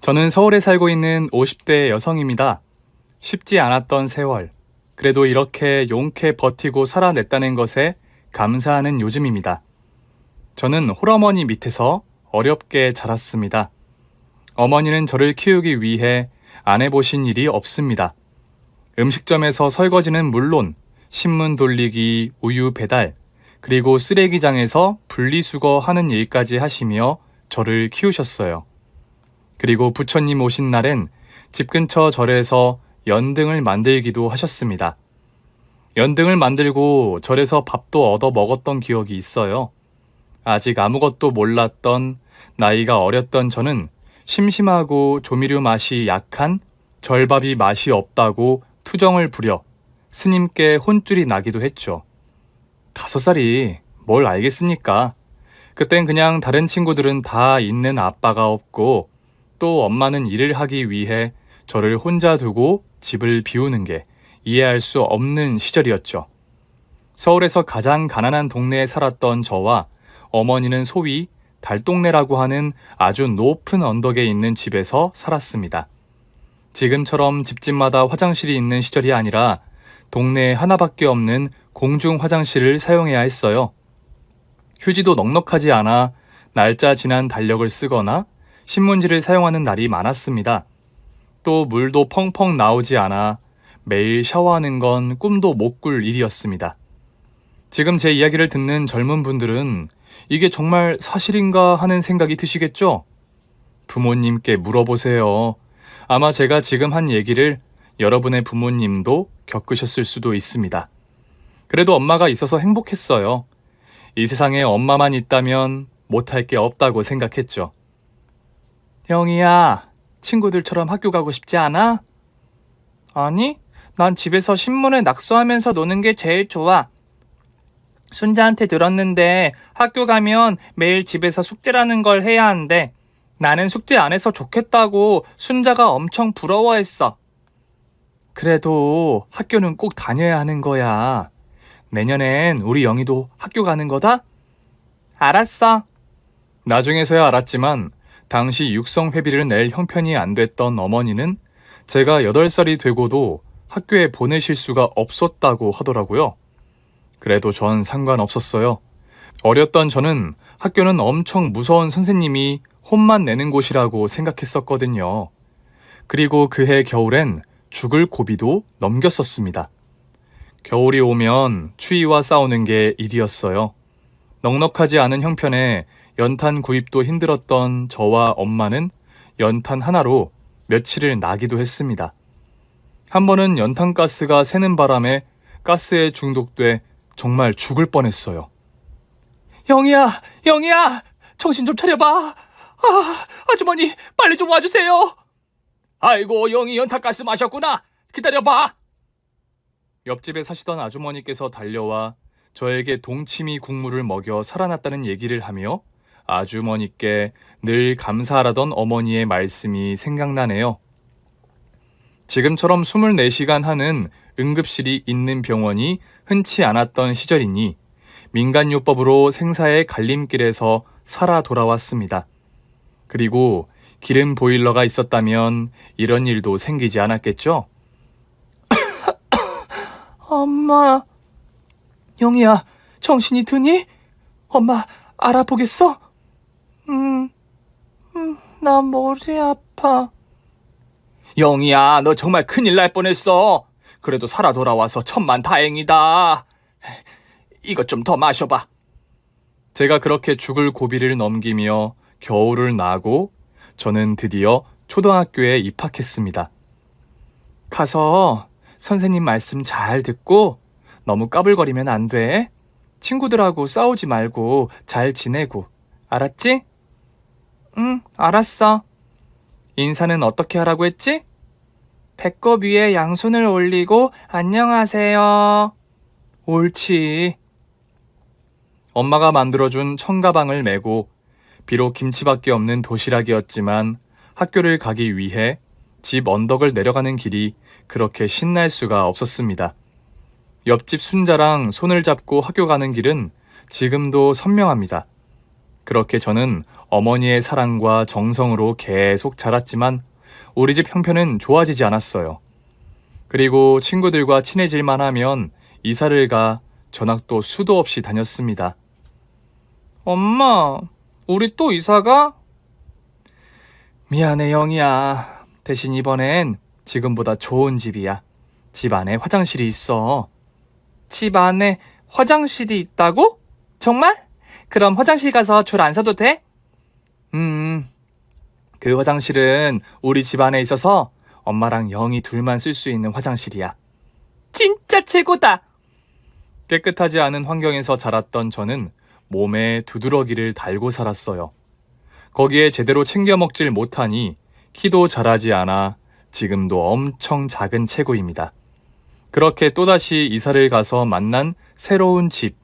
저는 서울에 살고 있는 50대 여성입니다. 쉽지 않았던 세월, 그래도 이렇게 용케 버티고 살아냈다는 것에 감사하는 요즘입니다. 저는 홀어머니 밑에서 어렵게 자랐습니다. 어머니는 저를 키우기 위해 안 해보신 일이 없습니다. 음식점에서 설거지는 물론 신문 돌리기, 우유 배달, 그리고 쓰레기장에서 분리수거 하는 일까지 하시며 저를 키우셨어요. 그리고 부처님 오신 날엔 집 근처 절에서 연등을 만들기도 하셨습니다. 연등을 만들고 절에서 밥도 얻어 먹었던 기억이 있어요. 아직 아무것도 몰랐던 나이가 어렸던 저는 심심하고 조미료 맛이 약한 절밥이 맛이 없다고 투정을 부려 스님께 혼쭐이 나기도 했죠. 5살이 뭘 알겠습니까? 그땐 그냥 다른 친구들은 다 있는 아빠가 없고 또 엄마는 일을 하기 위해 저를 혼자 두고 집을 비우는 게 이해할 수 없는 시절이었죠. 서울에서 가장 가난한 동네에 살았던 저와 어머니는 소위 달동네라고 하는 아주 높은 언덕에 있는 집에서 살았습니다. 지금처럼 집집마다 화장실이 있는 시절이 아니라 동네에 하나밖에 없는 공중 화장실을 사용해야 했어요. 휴지도 넉넉하지 않아 날짜 지난 달력을 쓰거나 신문지를 사용하는 날이 많았습니다. 또 물도 펑펑 나오지 않아 매일 샤워하는 건 꿈도 못 꿀 일이었습니다. 지금 제 이야기를 듣는 젊은 분들은 이게 정말 사실인가 하는 생각이 드시겠죠? 부모님께 물어보세요. 아마 제가 지금 한 얘기를 여러분의 부모님도 겪으셨을 수도 있습니다. 그래도 엄마가 있어서 행복했어요. 이 세상에 엄마만 있다면 못할 게 없다고 생각했죠. 영희야, 친구들처럼 학교 가고 싶지 않아? 아니, 난 집에서 신문을 낙서하면서 노는 게 제일 좋아. 순자한테 들었는데 학교 가면 매일 집에서 숙제라는 걸 해야 한대. 나는 숙제 안 해서 좋겠다고 순자가 엄청 부러워했어. 그래도 학교는 꼭 다녀야 하는 거야. 내년엔 우리 영희도 학교 가는 거다? 알았어. 나중에서야 알았지만 당시 육성회비를 낼 형편이 안 됐던 어머니는 제가 8살이 되고도 학교에 보내실 수가 없었다고 하더라고요. 그래도 전 상관없었어요. 어렸던 저는 학교는 엄청 무서운 선생님이 혼만 내는 곳이라고 생각했었거든요. 그리고 그해 겨울엔 죽을 고비도 넘겼었습니다. 겨울이 오면 추위와 싸우는 게 일이었어요. 넉넉하지 않은 형편에 연탄 구입도 힘들었던 저와 엄마는 연탄 하나로 며칠을 나기도 했습니다. 한 번은 연탄가스가 새는 바람에 가스에 중독돼 정말 죽을 뻔했어요. 영희야, 영희야, 정신 좀 차려봐. 아주머니, 빨리 좀 와주세요. 아이고, 영희 연탄가스 마셨구나. 기다려봐. 옆집에 사시던 아주머니께서 달려와 저에게 동치미 국물을 먹여 살아났다는 얘기를 하며 아주머니께 늘 감사하라던 어머니의 말씀이 생각나네요. 지금처럼 24시간 하는 응급실이 있는 병원이 흔치 않았던 시절이니 민간요법으로 생사의 갈림길에서 살아 돌아왔습니다. 그리고 기름 보일러가 있었다면 이런 일도 생기지 않았겠죠? 엄마, 영희야, 정신이 드니? 엄마, 알아보겠어? 나 머리 아파. 영희야, 너 정말 큰일 날 뻔했어. 그래도 살아 돌아와서 천만다행이다. 이것 좀 더 마셔봐. 제가 그렇게 죽을 고비를 넘기며 겨울을 나고 저는 드디어 초등학교에 입학했습니다. 가서 선생님 말씀 잘 듣고 너무 까불거리면 안 돼. 친구들하고 싸우지 말고 잘 지내고. 알았지? 응, 알았어. 인사는 어떻게 하라고 했지? 배꼽 위에 양손을 올리고 안녕하세요. 옳지. 엄마가 만들어준 청가방을 메고 비록 김치밖에 없는 도시락이었지만 학교를 가기 위해 집 언덕을 내려가는 길이 그렇게 신날 수가 없었습니다. 옆집 순자랑 손을 잡고 학교 가는 길은 지금도 선명합니다. 그렇게 저는 어머니의 사랑과 정성으로 계속 자랐지만 우리 집 형편은 좋아지지 않았어요. 그리고 친구들과 친해질만 하면 이사를 가 전학도 수도 없이 다녔습니다. 엄마, 우리 또 이사 가? 미안해, 영희야. 대신 이번엔 지금보다 좋은 집이야. 집 안에 화장실이 있어. 집 안에 화장실이 있다고? 정말? 그럼 화장실 가서 줄 안 서도 돼? 그 화장실은 우리 집 안에 있어서 엄마랑 영희 둘만 쓸 수 있는 화장실이야. 진짜 최고다! 깨끗하지 않은 환경에서 자랐던 저는 몸에 두드러기를 달고 살았어요. 거기에 제대로 챙겨 먹질 못하니 키도 자라지 않아 지금도 엄청 작은 체구입니다. 그렇게 또다시 이사를 가서 만난 새로운 집,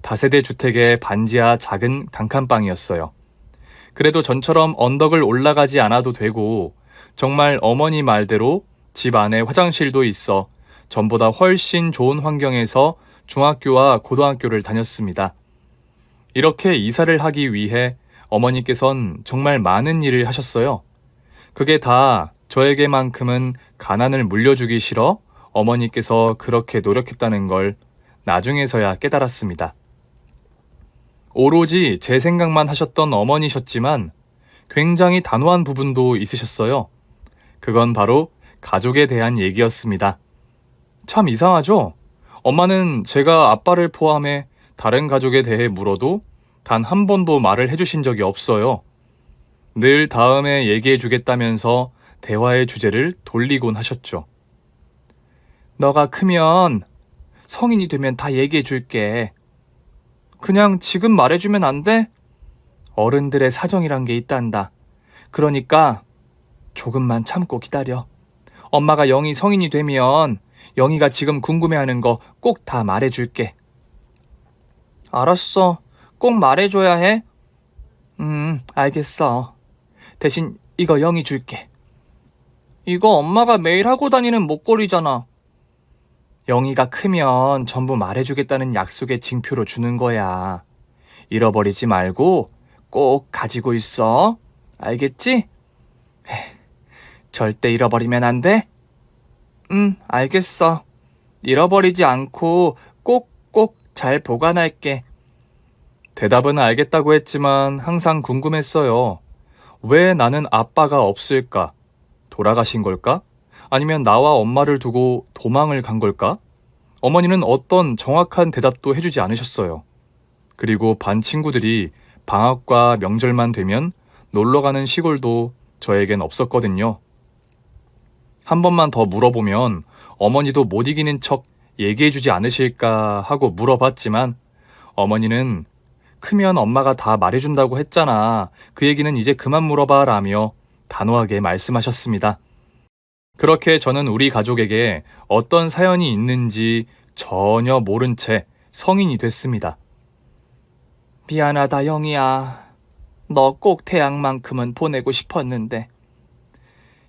다세대 주택의 반지하 작은 단칸방이었어요. 그래도 전처럼 언덕을 올라가지 않아도 되고 정말 어머니 말대로 집 안에 화장실도 있어 전보다 훨씬 좋은 환경에서 중학교와 고등학교를 다녔습니다. 이렇게 이사를 하기 위해 어머니께선 정말 많은 일을 하셨어요. 그게 다 저에게만큼은 가난을 물려주기 싫어 어머니께서 그렇게 노력했다는 걸 나중에서야 깨달았습니다. 오로지 제 생각만 하셨던 어머니셨지만 굉장히 단호한 부분도 있으셨어요. 그건 바로 가족에 대한 얘기였습니다. 참 이상하죠? 엄마는 제가 아빠를 포함해 다른 가족에 대해 물어도 단 한 번도 말을 해주신 적이 없어요. 늘 다음에 얘기해 주겠다면서 대화의 주제를 돌리곤 하셨죠. 너가 크면 성인이 되면 다 얘기해 줄게. 그냥 지금 말해주면 안 돼? 어른들의 사정이란 게 있단다. 그러니까 조금만 참고 기다려. 엄마가 영희 성인이 되면 영희가 지금 궁금해하는 거 꼭 다 말해줄게. 알았어. 꼭 말해줘야 해? 알겠어. 대신 이거 영희 줄게. 이거 엄마가 매일 하고 다니는 목걸이잖아. 영희가 크면 전부 말해주겠다는 약속의 징표로 주는 거야. 잃어버리지 말고 꼭 가지고 있어. 알겠지? 절대 잃어버리면 안 돼? 알겠어. 잃어버리지 않고 꼭꼭 잘 보관할게. 대답은 알겠다고 했지만 항상 궁금했어요. 왜 나는 아빠가 없을까? 돌아가신 걸까? 아니면 나와 엄마를 두고 도망을 간 걸까? 어머니는 어떤 정확한 대답도 해주지 않으셨어요. 그리고 반 친구들이 방학과 명절만 되면 놀러가는 시골도 저에겐 없었거든요. 한 번만 더 물어보면 어머니도 못 이기는 척 얘기해주지 않으실까 하고 물어봤지만 어머니는 크면 엄마가 다 말해준다고 했잖아. 그 얘기는 이제 그만 물어봐 라며 단호하게 말씀하셨습니다. 그렇게 저는 우리 가족에게 어떤 사연이 있는지 전혀 모른 채 성인이 됐습니다. 미안하다, 영희야. 너 꼭 대학만큼은 보내고 싶었는데.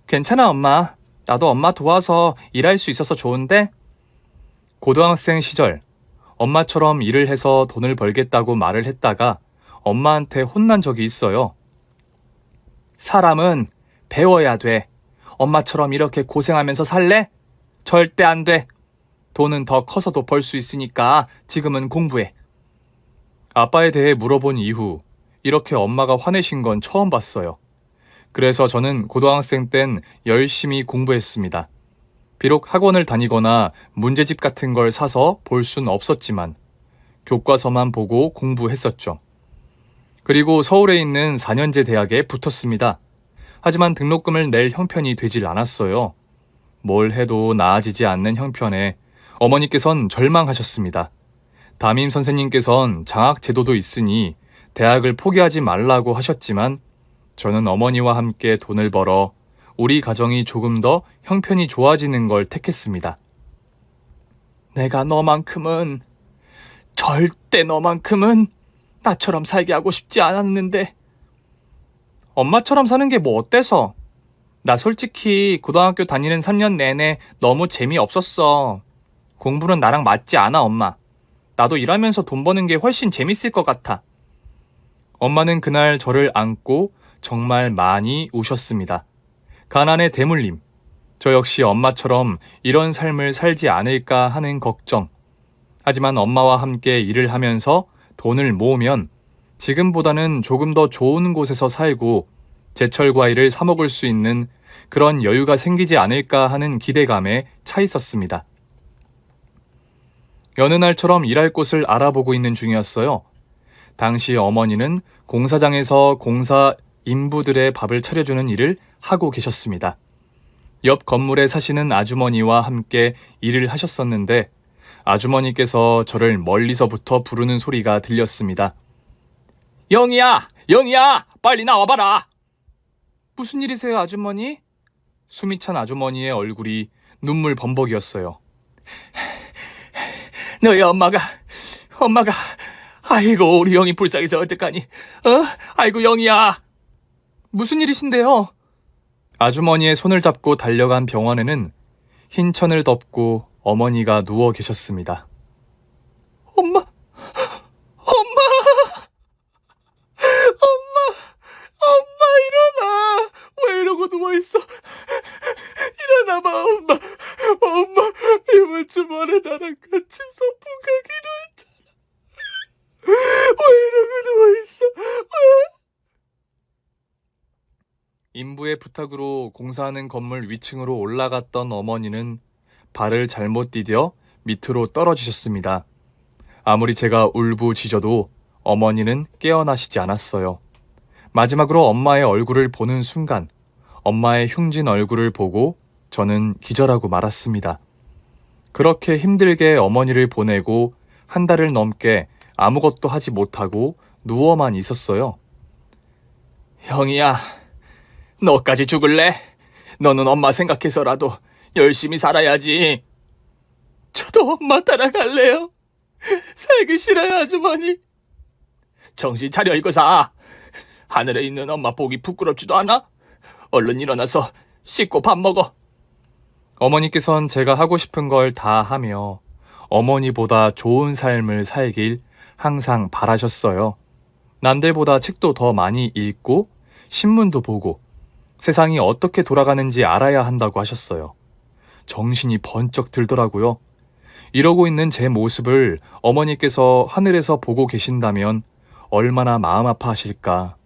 괜찮아, 엄마. 나도 엄마 도와서 일할 수 있어서 좋은데? 고등학생 시절, 엄마처럼 일을 해서 돈을 벌겠다고 말을 했다가 엄마한테 혼난 적이 있어요. 사람은 배워야 돼. 엄마처럼 이렇게 고생하면서 살래? 절대 안 돼. 돈은 더 커서도 벌 수 있으니까 지금은 공부해. 아빠에 대해 물어본 이후 이렇게 엄마가 화내신 건 처음 봤어요. 그래서 저는 고등학생 땐 열심히 공부했습니다. 비록 학원을 다니거나 문제집 같은 걸 사서 볼 순 없었지만 교과서만 보고 공부했었죠. 그리고 서울에 있는 4년제 대학에 붙었습니다. 하지만 등록금을 낼 형편이 되질 않았어요. 뭘 해도 나아지지 않는 형편에 어머니께선 절망하셨습니다. 담임 선생님께선 장학 제도도 있으니 대학을 포기하지 말라고 하셨지만 저는 어머니와 함께 돈을 벌어 우리 가정이 조금 더 형편이 좋아지는 걸 택했습니다. 내가 절대 너만큼은 나처럼 살게 하고 싶지 않았는데. 엄마처럼 사는 게 뭐 어때서? 나 솔직히 고등학교 다니는 3년 내내 너무 재미없었어. 공부는 나랑 맞지 않아, 엄마. 나도 일하면서 돈 버는 게 훨씬 재밌을 것 같아. 엄마는 그날 저를 안고 정말 많이 우셨습니다. 가난의 대물림. 저 역시 엄마처럼 이런 삶을 살지 않을까 하는 걱정. 하지만 엄마와 함께 일을 하면서 돈을 모으면 지금보다는 조금 더 좋은 곳에서 살고 제철 과일을 사 먹을 수 있는 그런 여유가 생기지 않을까 하는 기대감에 차 있었습니다. 여느 날처럼 일할 곳을 알아보고 있는 중이었어요. 당시 어머니는 공사장에서 공사 인부들의 밥을 차려주는 일을 하고 계셨습니다. 옆 건물에 사시는 아주머니와 함께 일을 하셨었는데 아주머니께서 저를 멀리서부터 부르는 소리가 들렸습니다. 영희야! 영희야! 빨리 나와봐라! 무슨 일이세요, 아주머니? 숨이 찬 아주머니의 얼굴이 눈물 범벅이었어요. 너희 엄마가 아이고 우리 영희 불쌍해서 어떡하니? 아이고 영희야. 무슨 일이신데요? 아주머니의 손을 잡고 달려간 병원에는 흰 천을 덮고 어머니가 누워 계셨습니다. 엄마 일어나. 왜 이러고 누워있어? 일어나봐 엄마. 이번 주말에 나랑 같이 소풍 가기로 했잖아. 왜 이러고 누워있어? 인부의 부탁으로 공사하는 건물 위층으로 올라갔던 어머니는 발을 잘못 디뎌 밑으로 떨어지셨습니다. 아무리 제가 울부짖어도 어머니는 깨어나시지 않았어요. 마지막으로 엄마의 얼굴을 보는 순간 엄마의 흉진 얼굴을 보고 저는 기절하고 말았습니다. 그렇게 힘들게 어머니를 보내고 한 달을 넘게 아무것도 하지 못하고 누워만 있었어요. 형이야, 너까지 죽을래? 너는 엄마 생각해서라도 열심히 살아야지. 저도 엄마 따라갈래요. 살기 싫어요, 아주머니. 정신 차려 이거사. 하늘에 있는 엄마 보기 부끄럽지도 않아? 얼른 일어나서 씻고 밥 먹어. 어머니께선 제가 하고 싶은 걸 다 하며 어머니보다 좋은 삶을 살길 항상 바라셨어요. 남들보다 책도 더 많이 읽고 신문도 보고 세상이 어떻게 돌아가는지 알아야 한다고 하셨어요. 정신이 번쩍 들더라고요. 이러고 있는 제 모습을 어머니께서 하늘에서 보고 계신다면 얼마나 마음 아파하실까,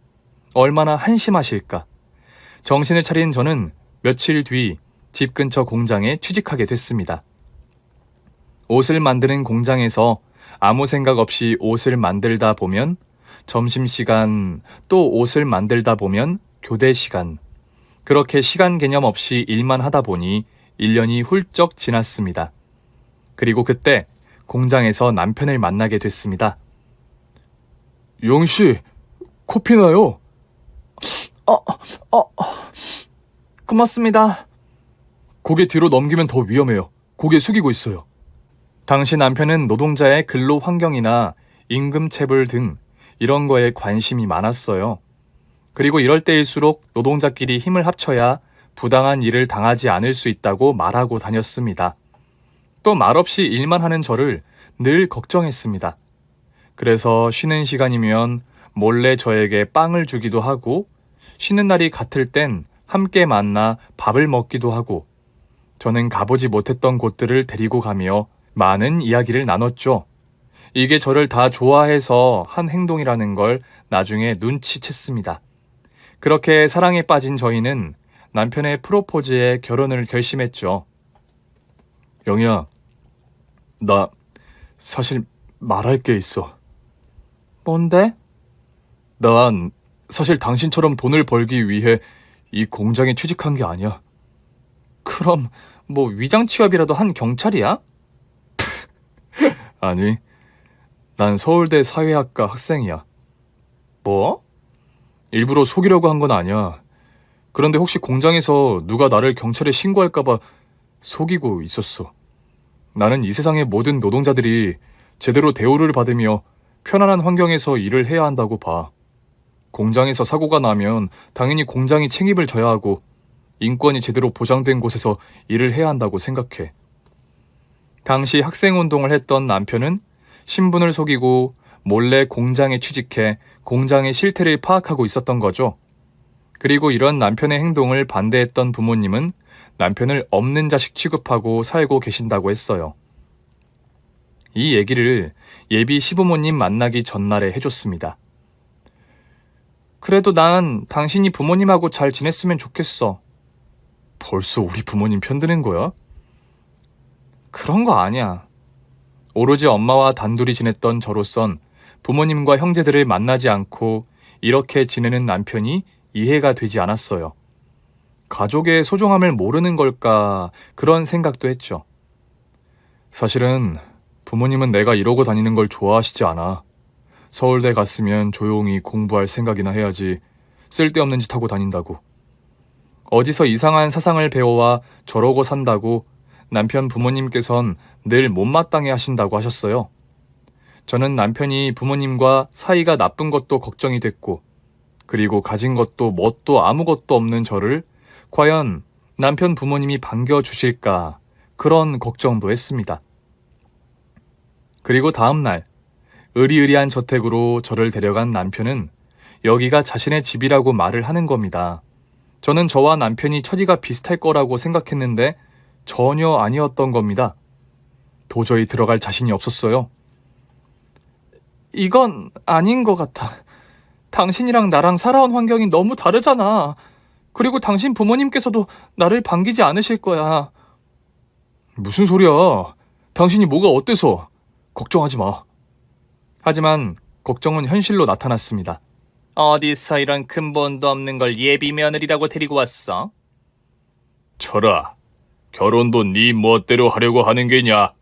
얼마나 한심하실까. 정신을 차린 저는 며칠 뒤 집 근처 공장에 취직하게 됐습니다. 옷을 만드는 공장에서 아무 생각 없이 옷을 만들다 보면 점심시간, 또 옷을 만들다 보면 교대시간, 그렇게 시간 개념 없이 일만 하다 보니 1년이 훌쩍 지났습니다. 그리고 그때 공장에서 남편을 만나게 됐습니다. 용씨, 코피 나요? 고맙습니다. 고개 뒤로 넘기면 더 위험해요. 고개 숙이고 있어요. 당시 남편은 노동자의 근로 환경이나 임금체불 등 이런 거에 관심이 많았어요. 그리고 이럴 때일수록 노동자끼리 힘을 합쳐야 부당한 일을 당하지 않을 수 있다고 말하고 다녔습니다. 또 말없이 일만 하는 저를 늘 걱정했습니다. 그래서 쉬는 시간이면 몰래 저에게 빵을 주기도 하고 쉬는 날이 같을 땐 함께 만나 밥을 먹기도 하고 저는 가보지 못했던 곳들을 데리고 가며 많은 이야기를 나눴죠. 이게 저를 다 좋아해서 한 행동이라는 걸 나중에 눈치챘습니다. 그렇게 사랑에 빠진 저희는 남편의 프로포즈에 결혼을 결심했죠. 영희야, 나 사실 말할 게 있어. 뭔데? 난 사실 당신처럼 돈을 벌기 위해 이 공장에 취직한 게 아니야. 그럼 뭐 위장 취업이라도 한 경찰이야? 아니, 난 서울대 사회학과 학생이야. 뭐? 일부러 속이려고 한 건 아니야. 그런데 혹시 공장에서 누가 나를 경찰에 신고할까봐 속이고 있었어. 나는 이 세상의 모든 노동자들이 제대로 대우를 받으며 편안한 환경에서 일을 해야 한다고 봐. 공장에서 사고가 나면 당연히 공장이 책임을 져야 하고 인권이 제대로 보장된 곳에서 일을 해야 한다고 생각해. 당시 학생운동을 했던 남편은 신분을 속이고 몰래 공장에 취직해 공장의 실태를 파악하고 있었던 거죠. 그리고 이런 남편의 행동을 반대했던 부모님은 남편을 없는 자식 취급하고 살고 계신다고 했어요. 이 얘기를 예비 시부모님 만나기 전날에 해줬습니다. 그래도 난 당신이 부모님하고 잘 지냈으면 좋겠어. 벌써 우리 부모님 편드는 거야? 그런 거 아니야. 오로지 엄마와 단둘이 지냈던 저로선 부모님과 형제들을 만나지 않고 이렇게 지내는 남편이 이해가 되지 않았어요. 가족의 소중함을 모르는 걸까 그런 생각도 했죠. 사실은 부모님은 내가 이러고 다니는 걸 좋아하시지 않아. 서울대 갔으면 조용히 공부할 생각이나 해야지 쓸데없는 짓 하고 다닌다고. 어디서 이상한 사상을 배워와 저러고 산다고 남편 부모님께선 늘 못마땅해 하신다고 하셨어요. 저는 남편이 부모님과 사이가 나쁜 것도 걱정이 됐고, 그리고 가진 것도 뭣도 아무것도 없는 저를 과연 남편 부모님이 반겨주실까 그런 걱정도 했습니다. 그리고 다음 날 의리의리한 저택으로 저를 데려간 남편은 여기가 자신의 집이라고 말을 하는 겁니다. 저는 저와 남편이 처지가 비슷할 거라고 생각했는데 전혀 아니었던 겁니다. 도저히 들어갈 자신이 없었어요. 이건 아닌 것 같아. 당신이랑 나랑 살아온 환경이 너무 다르잖아. 그리고 당신 부모님께서도 나를 반기지 않으실 거야. 무슨 소리야. 당신이 뭐가 어때서. 걱정하지 마. 하지만 걱정은 현실로 나타났습니다. 어디서 이런 근본도 없는 걸 예비 며느리라고 데리고 왔어? 철아, 결혼도 네 멋대로 하려고 하는 게냐?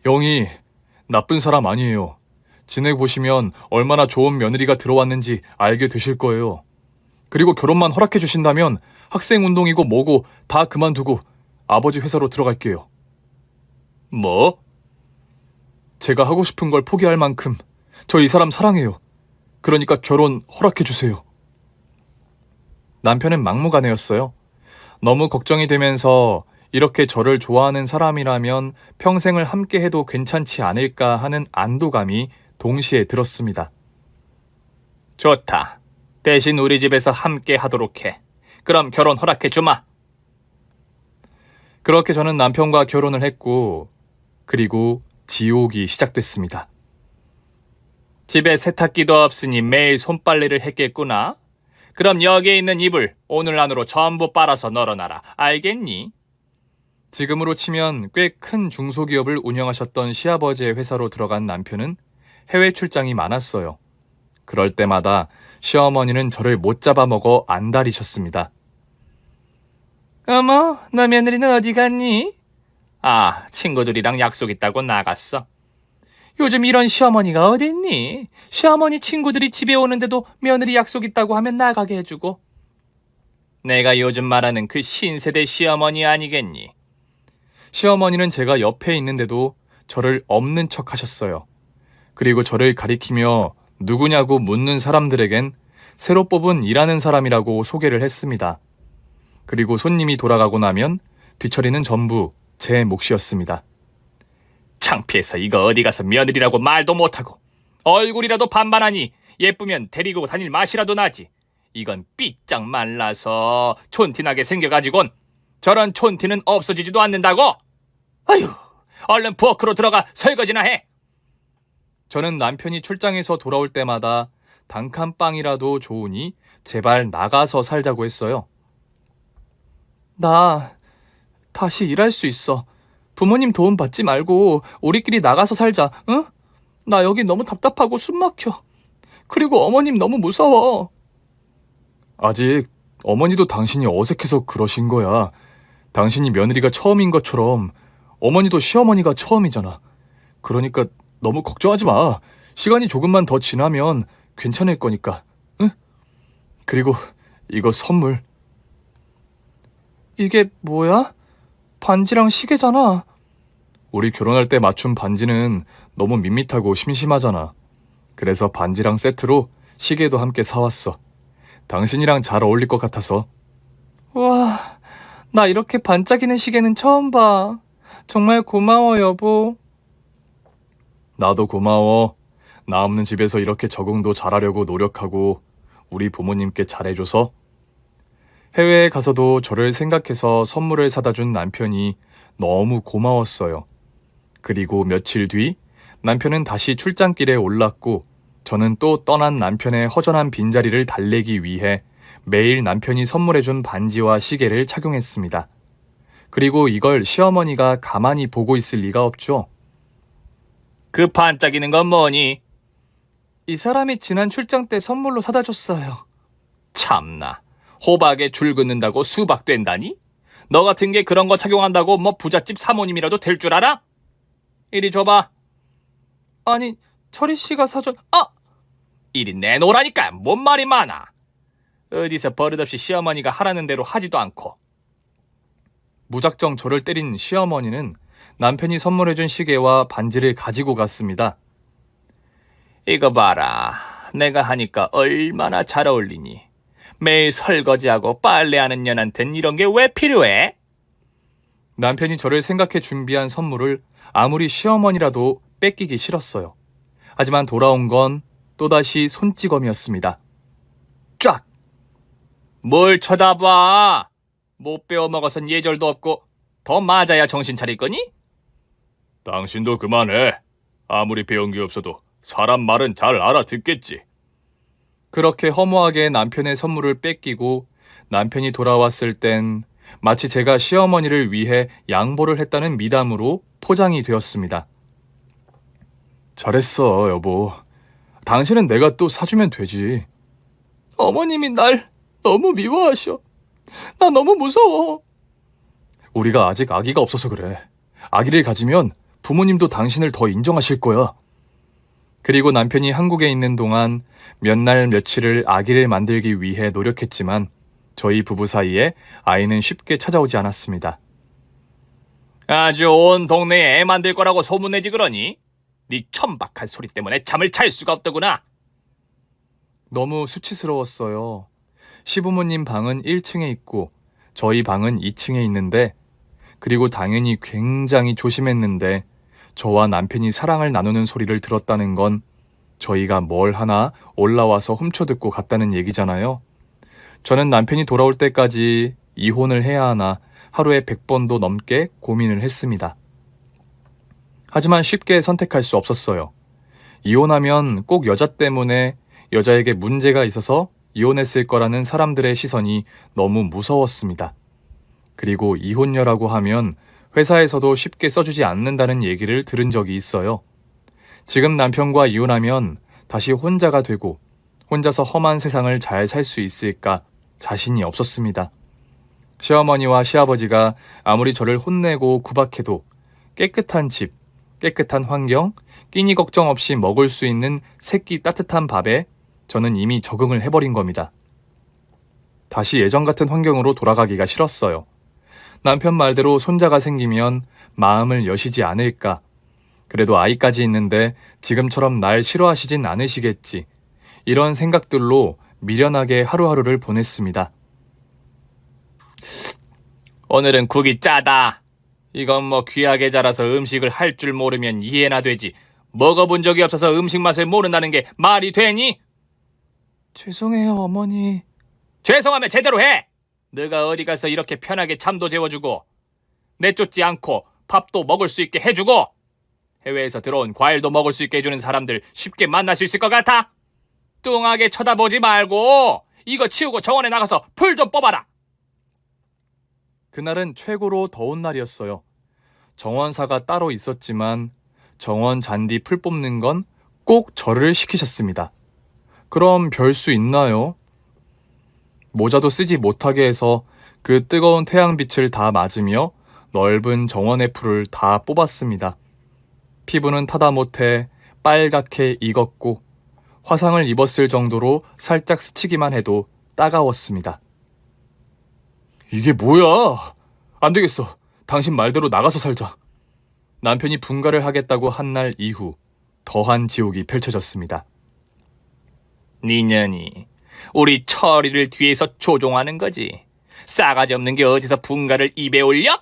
영희, 나쁜 사람 아니에요. 지내보시면 얼마나 좋은 며느리가 들어왔는지 알게 되실 거예요. 그리고 결혼만 허락해 주신다면 학생운동이고 뭐고 다 그만두고 아버지 회사로 들어갈게요. 뭐? 제가 하고 싶은 걸 포기할 만큼 저 이 사람 사랑해요. 그러니까 결혼 허락해 주세요. 남편은 막무가내였어요. 너무 걱정이 되면서 이렇게 저를 좋아하는 사람이라면 평생을 함께 해도 괜찮지 않을까 하는 안도감이 동시에 들었습니다. 좋다. 대신 우리 집에서 함께 하도록 해. 그럼 결혼 허락해 주마. 그렇게 저는 남편과 결혼을 했고, 그리고 지옥이 시작됐습니다. 집에 세탁기도 없으니 매일 손빨래를 했겠구나. 그럼 여기에 있는 이불 오늘 안으로 전부 빨아서 널어놔라. 알겠니? 지금으로 치면 꽤 큰 중소기업을 운영하셨던 시아버지의 회사로 들어간 남편은 해외 출장이 많았어요. 그럴 때마다 시어머니는 저를 못 잡아먹어 안달이셨습니다. 어머, 너 며느리는 어디 갔니? 아, 친구들이랑 약속 있다고 나갔어. 요즘 이런 시어머니가 어딨니? 시어머니 친구들이 집에 오는데도 며느리 약속 있다고 하면 나가게 해주고. 내가 요즘 말하는 그 신세대 시어머니 아니겠니? 시어머니는 제가 옆에 있는데도 저를 없는 척 하셨어요. 그리고 저를 가리키며 누구냐고 묻는 사람들에겐 새로 뽑은 일하는 사람이라고 소개를 했습니다. 그리고 손님이 돌아가고 나면 뒤처리는 전부 제 몫이었습니다. 창피해서 이거 어디 가서 며느리라고 말도 못하고 얼굴이라도 반반하니 예쁘면 데리고 다닐 맛이라도 나지. 이건 삐짝 말라서 촌티나게 생겨가지곤 저런 촌티는 없어지지도 않는다고. 아휴, 얼른 부엌으로 들어가 설거지나 해. 저는 남편이 출장에서 돌아올 때마다 단칸방이라도 좋으니 제발 나가서 살자고 했어요. 나 다시 일할 수 있어. 부모님 도움 받지 말고 우리끼리 나가서 살자, 응? 나 여기 너무 답답하고 숨 막혀. 그리고 어머님 너무 무서워. 아직 어머니도 당신이 어색해서 그러신 거야. 당신이 며느리가 처음인 것처럼 어머니도 시어머니가 처음이잖아. 그러니까 너무 걱정하지 마. 시간이 조금만 더 지나면 괜찮을 거니까, 응? 그리고 이거 선물. 이게 뭐야? 반지랑 시계잖아. 우리 결혼할 때 맞춘 반지는 너무 밋밋하고 심심하잖아. 그래서 반지랑 세트로 시계도 함께 사왔어. 당신이랑 잘 어울릴 것 같아서. 와, 나 이렇게 반짝이는 시계는 처음 봐. 정말 고마워, 여보. 나도 고마워. 나 없는 집에서 이렇게 적응도 잘하려고 노력하고 우리 부모님께 잘해줘서 해외에 가서도 저를 생각해서 선물을 사다 준 남편이 너무 고마웠어요. 그리고 며칠 뒤 남편은 다시 출장길에 올랐고 저는 또 떠난 남편의 허전한 빈자리를 달래기 위해 매일 남편이 선물해준 반지와 시계를 착용했습니다. 그리고 이걸 시어머니가 가만히 보고 있을 리가 없죠. 그 반짝이는 건 뭐니? 이 사람이 지난 출장 때 선물로 사다 줬어요. 참나, 호박에 줄 긋는다고 수박 된다니? 너 같은 게 그런 거 착용한다고 뭐 부잣집 사모님이라도 될 줄 알아? 이리 줘봐. 아니, 철희 씨가 사준... 이리 내놓으라니까. 뭔 말이 많아. 어디서 버릇없이 시어머니가 하라는 대로 하지도 않고. 무작정 저를 때린 시어머니는 남편이 선물해준 시계와 반지를 가지고 갔습니다. 이거 봐라. 내가 하니까 얼마나 잘 어울리니. 매일 설거지하고 빨래하는 년한텐 이런 게 왜 필요해? 남편이 저를 생각해 준비한 선물을 아무리 시어머니라도 뺏기기 싫었어요. 하지만 돌아온 건 또다시 손찌검이었습니다. 쫙! 뭘 쳐다봐. 못 배워먹어선 예절도 없고 더 맞아야 정신 차릴 거니? 당신도 그만해. 아무리 배운 게 없어도 사람 말은 잘 알아듣겠지. 그렇게 허무하게 남편의 선물을 뺏기고 남편이 돌아왔을 땐 마치 제가 시어머니를 위해 양보를 했다는 미담으로 포장이 되었습니다. 잘했어, 여보. 당신은 내가 또 사주면 되지. 어머님이 날 너무 미워하셔. 나 너무 무서워. 우리가 아직 아기가 없어서 그래. 아기를 가지면 부모님도 당신을 더 인정하실 거야. 그리고 남편이 한국에 있는 동안 몇 날 며칠을 아기를 만들기 위해 노력했지만 저희 부부 사이에 아이는 쉽게 찾아오지 않았습니다. 아주 온 동네에 애 만들 거라고 소문내지 그러니? 네 천박한 소리 때문에 잠을 잘 수가 없더구나. 너무 수치스러웠어요. 시부모님 방은 1층에 있고 저희 방은 2층에 있는데 그리고 당연히 굉장히 조심했는데 저와 남편이 사랑을 나누는 소리를 들었다는 건 저희가 뭘 하나 올라와서 훔쳐듣고 갔다는 얘기잖아요. 저는 남편이 돌아올 때까지 이혼을 해야 하나 하루에 100번도 넘게 고민을 했습니다. 하지만 쉽게 선택할 수 없었어요. 이혼하면 꼭 여자 때문에 여자에게 문제가 있어서 이혼했을 거라는 사람들의 시선이 너무 무서웠습니다. 그리고 이혼녀라고 하면 회사에서도 쉽게 써주지 않는다는 얘기를 들은 적이 있어요. 지금 남편과 이혼하면 다시 혼자가 되고 혼자서 험한 세상을 잘 살 수 있을까 자신이 없었습니다. 시어머니와 시아버지가 아무리 저를 혼내고 구박해도 깨끗한 집, 깨끗한 환경, 끼니 걱정 없이 먹을 수 있는 새끼 따뜻한 밥에 저는 이미 적응을 해버린 겁니다. 다시 예전 같은 환경으로 돌아가기가 싫었어요. 남편 말대로 손자가 생기면 마음을 여시지 않을까. 그래도 아이까지 있는데 지금처럼 날 싫어하시진 않으시겠지. 이런 생각들로 미련하게 하루하루를 보냈습니다. 오늘은 국이 짜다. 이건 뭐 귀하게 자라서 음식을 할 줄 모르면 이해나 되지. 먹어본 적이 없어서 음식 맛을 모른다는 게 말이 되니? 죄송해요, 어머니. 죄송하면 제대로 해. 너가 어디 가서 이렇게 편하게 잠도 재워주고 내쫓지 않고 밥도 먹을 수 있게 해주고 해외에서 들어온 과일도 먹을 수 있게 해주는 사람들 쉽게 만날 수 있을 것 같아? 뚱하게 쳐다보지 말고 이거 치우고 정원에 나가서 풀 좀 뽑아라. 그날은 최고로 더운 날이었어요. 정원사가 따로 있었지만 정원 잔디 풀 뽑는 건 꼭 저를 시키셨습니다. 그럼 별 수 있나요? 모자도 쓰지 못하게 해서 그 뜨거운 태양빛을 다 맞으며 넓은 정원의 풀을 다 뽑았습니다. 피부는 타다 못해 빨갛게 익었고 화상을 입었을 정도로 살짝 스치기만 해도 따가웠습니다. 이게 뭐야? 안 되겠어. 당신 말대로 나가서 살자. 남편이 분가를 하겠다고 한 날 이후 더한 지옥이 펼쳐졌습니다. 니년이 우리 철이를 뒤에서 조종하는 거지. 싸가지 없는 게 어디서 분가를 입에 올려?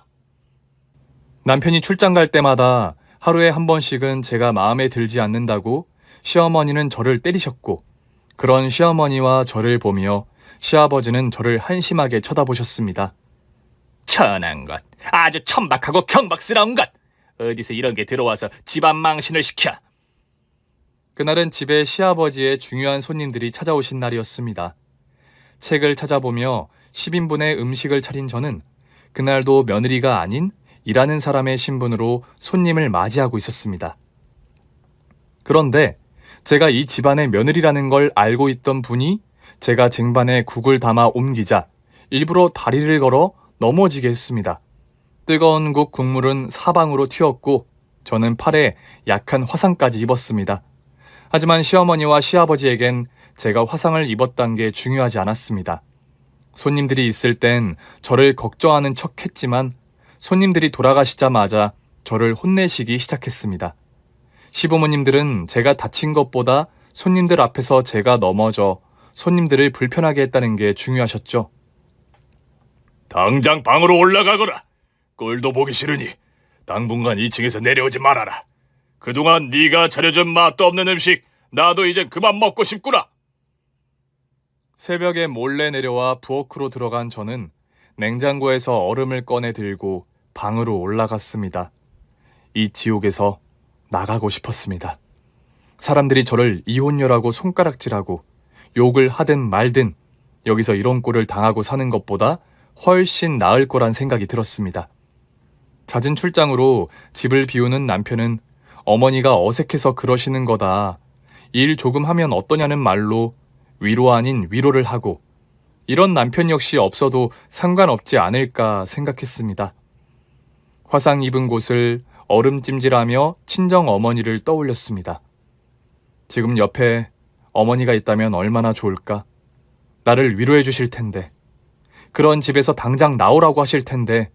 남편이 출장 갈 때마다 하루에 한 번씩은 제가 마음에 들지 않는다고 시어머니는 저를 때리셨고 그런 시어머니와 저를 보며 시아버지는 저를 한심하게 쳐다보셨습니다. 천한 것, 아주 천박하고 경박스러운 것. 어디서 이런 게 들어와서 집안 망신을 시켜. 그날은 집에 시아버지의 중요한 손님들이 찾아오신 날이었습니다. 책을 찾아보며 10인분의 음식을 차린 저는 그날도 며느리가 아닌 일하는 사람의 신분으로 손님을 맞이하고 있었습니다. 그런데 제가 이 집안의 며느리라는 걸 알고 있던 분이 제가 쟁반에 국을 담아 옮기자 일부러 다리를 걸어 넘어지게 했습니다. 뜨거운 국 국물은 사방으로 튀었고 저는 팔에 약한 화상까지 입었습니다. 하지만 시어머니와 시아버지에겐 제가 화상을 입었단 게 중요하지 않았습니다. 손님들이 있을 땐 저를 걱정하는 척 했지만 손님들이 돌아가시자마자 저를 혼내시기 시작했습니다. 시부모님들은 제가 다친 것보다 손님들 앞에서 제가 넘어져 손님들을 불편하게 했다는 게 중요하셨죠. 당장 방으로 올라가거라. 꼴도 보기 싫으니 당분간 2층에서 내려오지 말아라. 그동안 네가 차려준 맛도 없는 음식 나도 이제 그만 먹고 싶구나. 새벽에 몰래 내려와 부엌으로 들어간 저는 냉장고에서 얼음을 꺼내 들고 방으로 올라갔습니다. 이 지옥에서 나가고 싶었습니다. 사람들이 저를 이혼녀라고 손가락질하고 욕을 하든 말든 여기서 이런 꼴을 당하고 사는 것보다 훨씬 나을 거란 생각이 들었습니다. 잦은 출장으로 집을 비우는 남편은 어머니가 어색해서 그러시는 거다. 일 조금 하면 어떠냐는 말로 위로 아닌 위로를 하고 이런 남편 역시 없어도 상관없지 않을까 생각했습니다. 화상 입은 곳을 얼음찜질하며 친정 어머니를 떠올렸습니다. 지금 옆에 어머니가 있다면 얼마나 좋을까? 나를 위로해 주실 텐데, 그런 집에서 당장 나오라고 하실 텐데,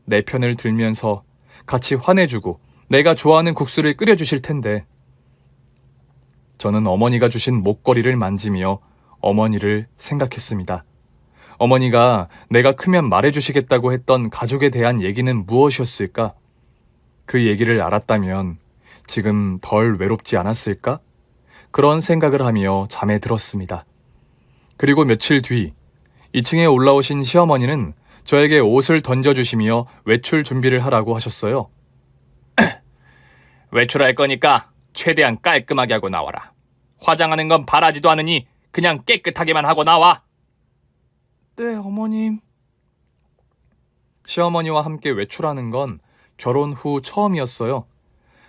내 편을 들면서 같이 화내주고 내가 좋아하는 국수를 끓여주실 텐데. 저는 어머니가 주신 목걸이를 만지며 어머니를 생각했습니다. 어머니가 내가 크면 말해주시겠다고 했던 가족에 대한 얘기는 무엇이었을까? 그 얘기를 알았다면 지금 덜 외롭지 않았을까? 그런 생각을 하며 잠에 들었습니다. 그리고 며칠 뒤 2층에 올라오신 시어머니는 저에게 옷을 던져주시며 외출 준비를 하라고 하셨어요. 외출할 거니까 최대한 깔끔하게 하고 나와라. 화장하는 건 바라지도 않으니 그냥 깨끗하게만 하고 나와. 네, 어머님. 시어머니와 함께 외출하는 건 결혼 후 처음이었어요.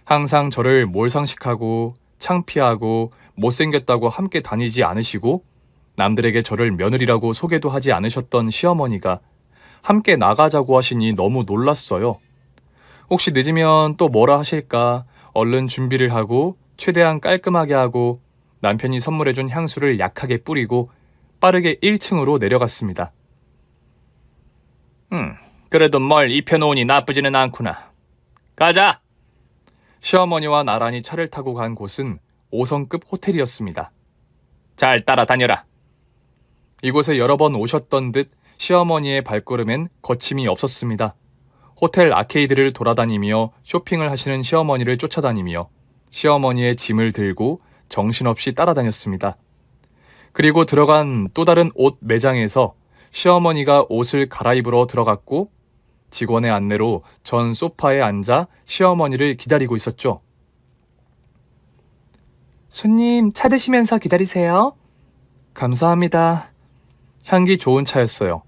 항상 저를 몰상식하고 창피하고 못생겼다고 함께 다니지 않으시고 남들에게 저를 며느리라고 소개도 하지 않으셨던 시어머니가 함께 나가자고 하시니 너무 놀랐어요. 혹시 늦으면 또 뭐라 하실까 얼른 준비를 하고 최대한 깔끔하게 하고 남편이 선물해준 향수를 약하게 뿌리고 빠르게 1층으로 내려갔습니다. 그래도 뭘 입혀놓으니 나쁘지는 않구나. 가자. 시어머니와 나란히 차를 타고 간 곳은 5성급 호텔이었습니다. 잘 따라다녀라. 이곳에 여러 번 오셨던 듯 시어머니의 발걸음엔 거침이 없었습니다. 호텔 아케이드를 돌아다니며 쇼핑을 하시는 시어머니를 쫓아다니며 시어머니의 짐을 들고 정신없이 따라다녔습니다. 그리고 들어간 또 다른 옷 매장에서 시어머니가 옷을 갈아입으러 들어갔고 직원의 안내로 전 소파에 앉아 시어머니를 기다리고 있었죠. 손님, 차 드시면서 기다리세요. 감사합니다. 향기 좋은 차였어요.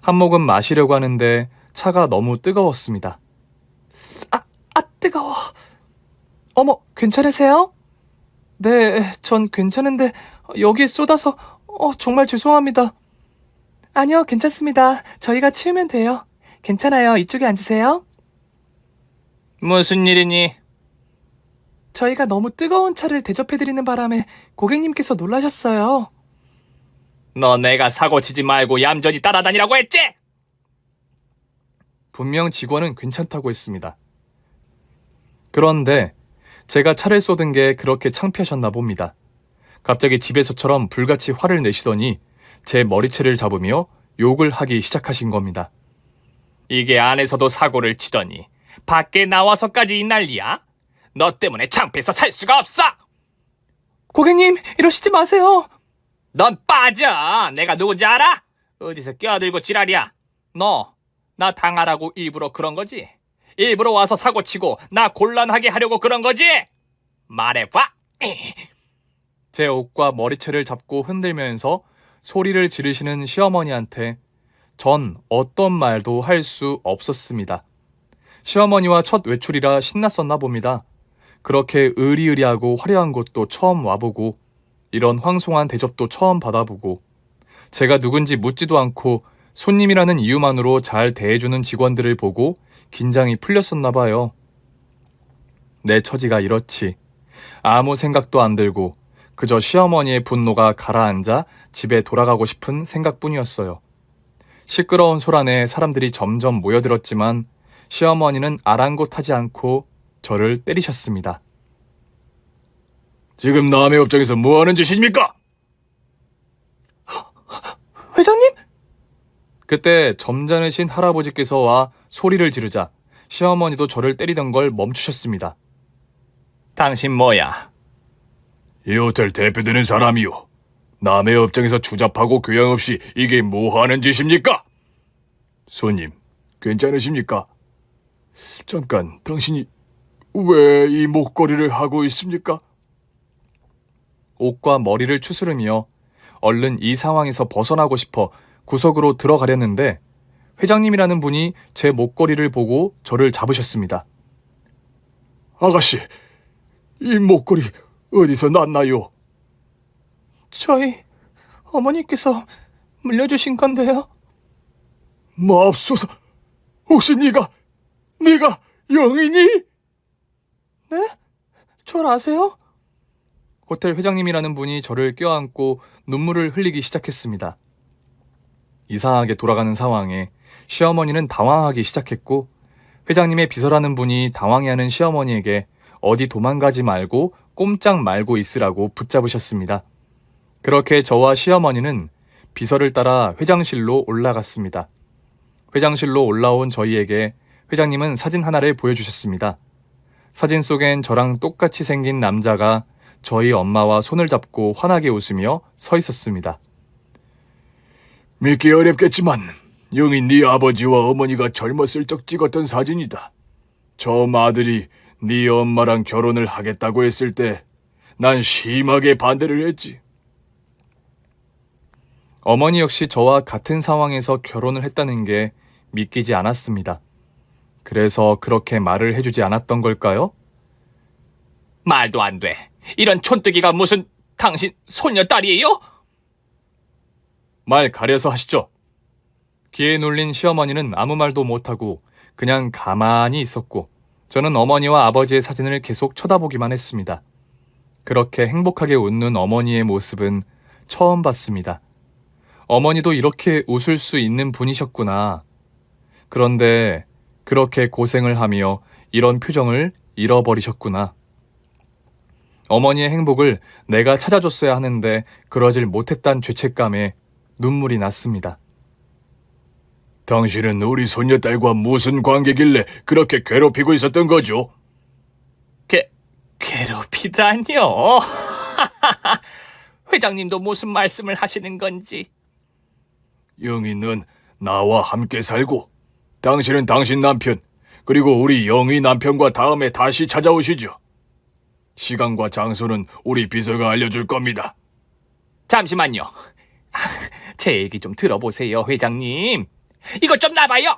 한 모금 마시려고 하는데 차가 너무 뜨거웠습니다. 뜨거워. 어머, 괜찮으세요? 네, 전 괜찮은데 여기에 쏟아서 정말 죄송합니다. 아니요, 괜찮습니다. 저희가 치우면 돼요. 괜찮아요. 이쪽에 앉으세요. 무슨 일이니? 저희가 너무 뜨거운 차를 대접해드리는 바람에 고객님께서 놀라셨어요. 너 내가 사고 치지 말고 얌전히 따라다니라고 했지? 분명 직원은 괜찮다고 했습니다. 그런데 제가 차를 쏟은 게 그렇게 창피하셨나 봅니다. 갑자기 집에서처럼 불같이 화를 내시더니 제 머리채를 잡으며 욕을 하기 시작하신 겁니다. 이게 안에서도 사고를 치더니 밖에 나와서까지 이 난리야? 너 때문에 창피해서 살 수가 없어! 고객님, 이러시지 마세요. 넌 빠져. 내가 누군지 알아? 어디서 껴들고 지랄이야. 너, 나 당하라고 일부러 그런 거지? 일부러 와서 사고치고 나 곤란하게 하려고 그런 거지? 말해봐. 제 옷과 머리채를 잡고 흔들면서 소리를 지르시는 시어머니한테 전 어떤 말도 할 수 없었습니다. 시어머니와 첫 외출이라 신났었나 봅니다. 그렇게 의리의리하고 화려한 곳도 처음 와보고 이런 황송한 대접도 처음 받아보고 제가 누군지 묻지도 않고 손님이라는 이유만으로 잘 대해주는 직원들을 보고 긴장이 풀렸었나 봐요. 내 처지가 이렇지. 아무 생각도 안 들고 그저 시어머니의 분노가 가라앉아 집에 돌아가고 싶은 생각뿐이었어요. 시끄러운 소란에 사람들이 점점 모여들었지만 시어머니는 아랑곳하지 않고 저를 때리셨습니다. 지금 남의 업장에서 뭐 하는 짓입니까? 회장님? 그때 점잖으신 할아버지께서 와 소리를 지르자 시어머니도 저를 때리던 걸 멈추셨습니다. 당신 뭐야? 이 호텔 대표되는 사람이요. 남의 업장에서 추잡하고 교양 없이 이게 뭐 하는 짓입니까? 손님, 괜찮으십니까? 잠깐, 당신이 왜 이 목걸이를 하고 있습니까? 옷과 머리를 추스르며 얼른 이 상황에서 벗어나고 싶어 구석으로 들어가려는데 회장님이라는 분이 제 목걸이를 보고 저를 잡으셨습니다. 아가씨, 이 목걸이 어디서 났나요? 저희 어머니께서 물려주신 건데요. 맙소사, 혹시 네가 영이니? 네? 절 아세요? 호텔 회장님이라는 분이 저를 껴안고 눈물을 흘리기 시작했습니다. 이상하게 돌아가는 상황에 시어머니는 당황하기 시작했고 회장님의 비서라는 분이 당황해하는 시어머니에게 어디 도망가지 말고 꼼짝 말고 있으라고 붙잡으셨습니다. 그렇게 저와 시어머니는 비서를 따라 회장실로 올라갔습니다. 회장실로 올라온 저희에게 회장님은 사진 하나를 보여주셨습니다. 사진 속엔 저랑 똑같이 생긴 남자가 저희 엄마와 손을 잡고 환하게 웃으며 서 있었습니다. 믿기 어렵겠지만 영이 네 아버지와 어머니가 젊었을 적 찍었던 사진이다. 처음 아들이 네 엄마랑 결혼을 하겠다고 했을 때 난 심하게 반대를 했지. 어머니 역시 저와 같은 상황에서 결혼을 했다는 게 믿기지 않았습니다. 그래서 그렇게 말을 해주지 않았던 걸까요? 말도 안 돼. 이런 촌뜨기가 무슨 당신 손녀딸이에요? 말 가려서 하시죠. 기에 눌린 시어머니는 아무 말도 못하고 그냥 가만히 있었고 저는 어머니와 아버지의 사진을 계속 쳐다보기만 했습니다. 그렇게 행복하게 웃는 어머니의 모습은 처음 봤습니다. 어머니도 이렇게 웃을 수 있는 분이셨구나. 그런데 그렇게 고생을 하며 이런 표정을 잃어버리셨구나. 어머니의 행복을 내가 찾아줬어야 하는데 그러질 못했단 죄책감에 눈물이 났습니다. 당신은 우리 손녀딸과 무슨 관계길래 그렇게 괴롭히고 있었던 거죠? 괴롭히다뇨? 회장님도 무슨 말씀을 하시는 건지. 영희 는 나와 함께 살고 당신은 당신 남편 그리고 우리 영희 남편과 다음에 다시 찾아오시죠. 시간과 장소는 우리 비서가 알려줄 겁니다. 잠시만요. 제 얘기 좀 들어보세요, 회장님. 이것 좀 놔봐요.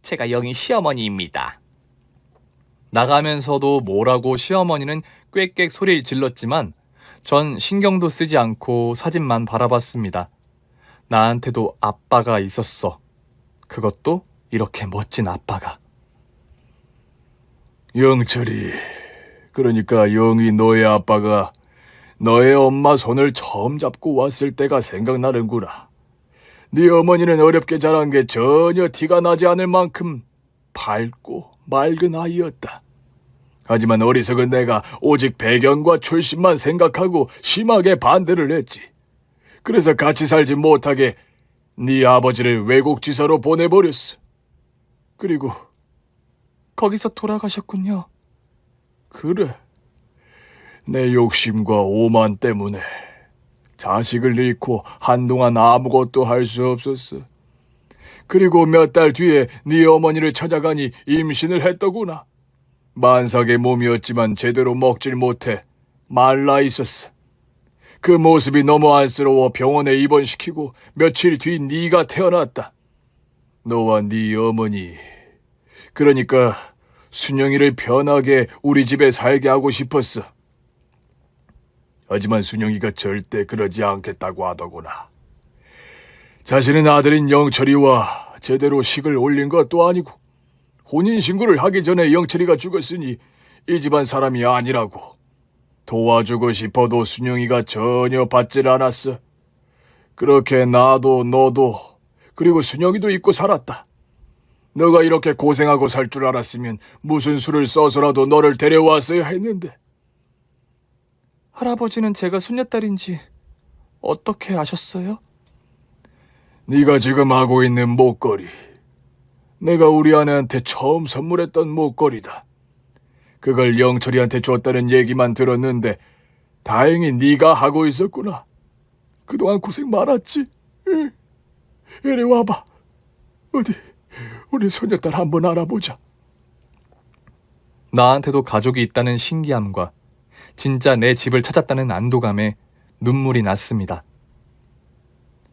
제가 영희 시어머니입니다. 나가면서도 뭐라고 시어머니는 꽥꽥 소리를 질렀지만 전 신경도 쓰지 않고 사진만 바라봤습니다. 나한테도 아빠가 있었어. 그것도 이렇게 멋진 아빠가. 영철이, 그러니까 영희 너의 아빠가 너의 엄마 손을 처음 잡고 왔을 때가 생각나는구나. 네 어머니는 어렵게 자란 게 전혀 티가 나지 않을 만큼 밝고 맑은 아이였다. 하지만 어리석은 내가 오직 배경과 출신만 생각하고 심하게 반대를 했지. 그래서 같이 살지 못하게 네 아버지를 외국 지사로 보내버렸어. 그리고 거기서 돌아가셨군요. 그래, 내 욕심과 오만 때문에 자식을 잃고 한동안 아무것도 할 수 없었어. 그리고 몇 달 뒤에 네 어머니를 찾아가니 임신을 했더구나. 만삭의 몸이었지만 제대로 먹질 못해 말라 있었어. 그 모습이 너무 안쓰러워 병원에 입원시키고 며칠 뒤 네가 태어났다. 너와 네 어머니, 그러니까 순영이를 편하게 우리 집에 살게 하고 싶었어. 하지만 순영이가 절대 그러지 않겠다고 하더구나. 자신은 아들인 영철이와 제대로 식을 올린 것도 아니고 혼인신고를 하기 전에 영철이가 죽었으니 이 집안 사람이 아니라고. 도와주고 싶어도 순영이가 전혀 받질 않았어. 그렇게 나도 너도 그리고 순영이도 잊고 살았다. 너가 이렇게 고생하고 살 줄 알았으면 무슨 수를 써서라도 너를 데려왔어야 했는데. 할아버지는 제가 손녀딸인지 어떻게 아셨어요? 네가 지금 하고 있는 목걸이, 내가 우리 아내한테 처음 선물했던 목걸이다. 그걸 영철이한테 줬다는 얘기만 들었는데 다행히 네가 하고 있었구나. 그동안 고생 많았지. 응. 이리 와봐. 어디 우리 손녀딸 한번 알아보자. 나한테도 가족이 있다는 신기함과 진짜 내 집을 찾았다는 안도감에 눈물이 났습니다.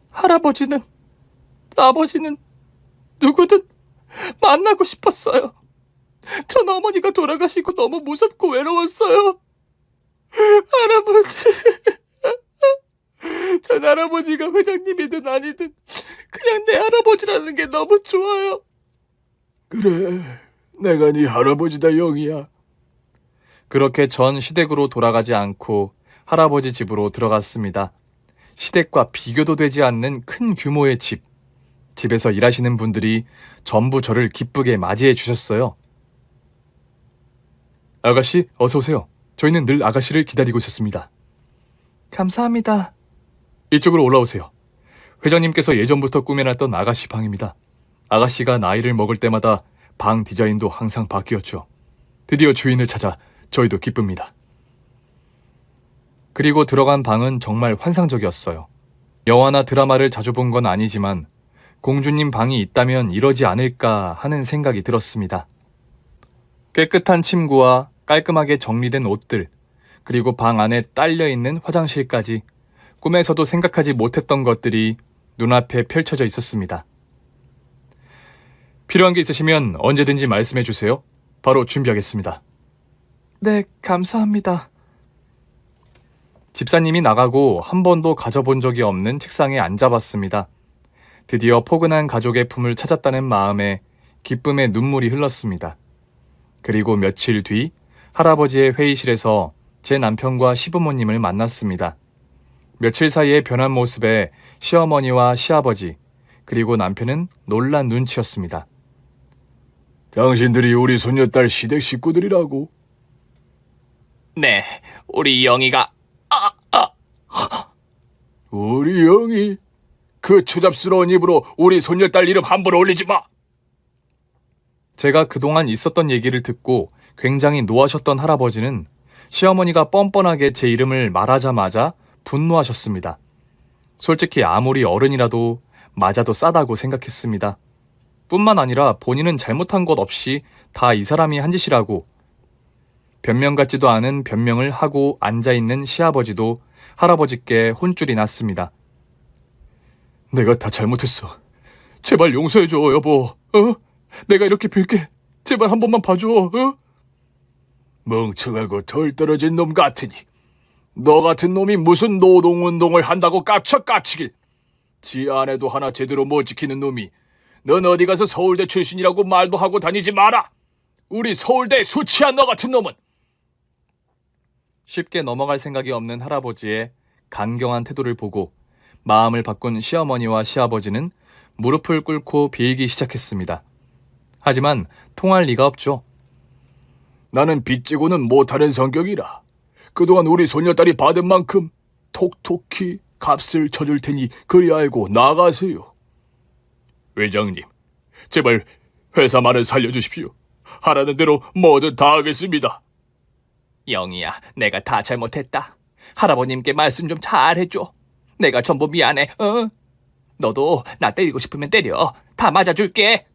할아버지는, 아버지는 누구든 만나고 싶었어요. 전 어머니가 돌아가시고 너무 무섭고 외로웠어요. 할아버지. 전 할아버지가 회장님이든 아니든 그냥 내 할아버지라는 게 너무 좋아요. 그래, 내가 네 할아버지다, 영희야. 그렇게 전 시댁으로 돌아가지 않고 할아버지 집으로 들어갔습니다. 시댁과 비교도 되지 않는 큰 규모의 집. 집에서 일하시는 분들이 전부 저를 기쁘게 맞이해 주셨어요. 아가씨, 어서 오세요. 저희는 늘 아가씨를 기다리고 있었습니다. 감사합니다. 이쪽으로 올라오세요. 회장님께서 예전부터 꾸며놨던 아가씨 방입니다. 아가씨가 나이를 먹을 때마다 방 디자인도 항상 바뀌었죠. 드디어 주인을 찾아 저희도 기쁩니다. 그리고 들어간 방은 정말 환상적이었어요. 영화나 드라마를 자주 본 건 아니지만 공주님 방이 있다면 이러지 않을까 하는 생각이 들었습니다. 깨끗한 침구와 깔끔하게 정리된 옷들, 그리고 방 안에 딸려있는 화장실까지 꿈에서도 생각하지 못했던 것들이 눈앞에 펼쳐져 있었습니다. 필요한 게 있으시면 언제든지 말씀해 주세요. 바로 준비하겠습니다. 네, 감사합니다. 집사님이 나가고 한 번도 가져본 적이 없는 책상에 앉아봤습니다. 드디어 포근한 가족의 품을 찾았다는 마음에 기쁨의 눈물이 흘렀습니다. 그리고 며칠 뒤 할아버지의 회의실에서 제 남편과 시부모님을 만났습니다. 며칠 사이에 변한 모습에 시어머니와 시아버지, 그리고 남편은 놀란 눈치였습니다. 당신들이 우리 손녀딸 시댁 식구들이라고? 네, 우리 영희가 우리 영희, 그 추잡스러운 입으로 우리 손녀딸 이름 함부로 올리지 마. 제가 그동안 있었던 얘기를 듣고 굉장히 노하셨던 할아버지는 시어머니가 뻔뻔하게 제 이름을 말하자마자 분노하셨습니다. 솔직히 아무리 어른이라도 맞아도 싸다고 생각했습니다. 뿐만 아니라 본인은 잘못한 것 없이 다 이 사람이 한 짓이라고. 변명 같지도 않은 변명을 하고 앉아있는 시아버지도 할아버지께 혼쭐이 났습니다. 내가 다 잘못했어. 제발 용서해줘, 여보. 내가 이렇게 빌게. 제발 한 번만 봐줘. 멍청하고 덜 떨어진 놈 같으니. 너 같은 놈이 무슨 노동운동을 한다고 깝치길. 지 아내도 하나 제대로 못 지키는 놈이 넌 어디 가서 서울대 출신이라고 말도 하고 다니지 마라. 우리 서울대 수치한 너 같은 놈은. 쉽게 넘어갈 생각이 없는 할아버지의 강경한 태도를 보고 마음을 바꾼 시어머니와 시아버지는 무릎을 꿇고 빌기 시작했습니다. 하지만 통할 리가 없죠. 나는 빚지고는 못하는 성격이라. 그동안 우리 손녀딸이 받은 만큼 톡톡히 값을 쳐줄 테니 그리 알고 나가세요. 회장님, 제발 회사만을 살려주십시오. 하라는 대로 뭐든 다 하겠습니다. 영희야, 내가 다 잘못했다. 할아버님께 말씀 좀 잘해줘. 내가 전부 미안해. 너도 나 때리고 싶으면 때려. 다 맞아줄게.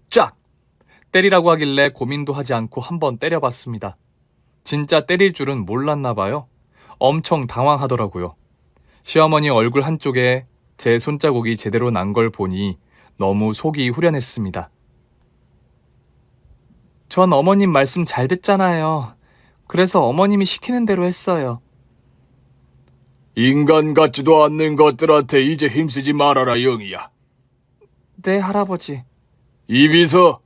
쫙! 때리라고 하길래 고민도 하지 않고 한번 때려봤습니다. 진짜 때릴 줄은 몰랐나 봐요. 엄청 당황하더라고요. 시어머니 얼굴 한쪽에 제 손자국이 제대로 난 걸 보니 너무 속이 후련했습니다. 전 어머님 말씀 잘 듣잖아요. 그래서 어머님이 시키는 대로 했어요. 인간 같지도 않는 것들한테 이제 힘쓰지 말아라, 영희야. 네, 할아버지. 이비서.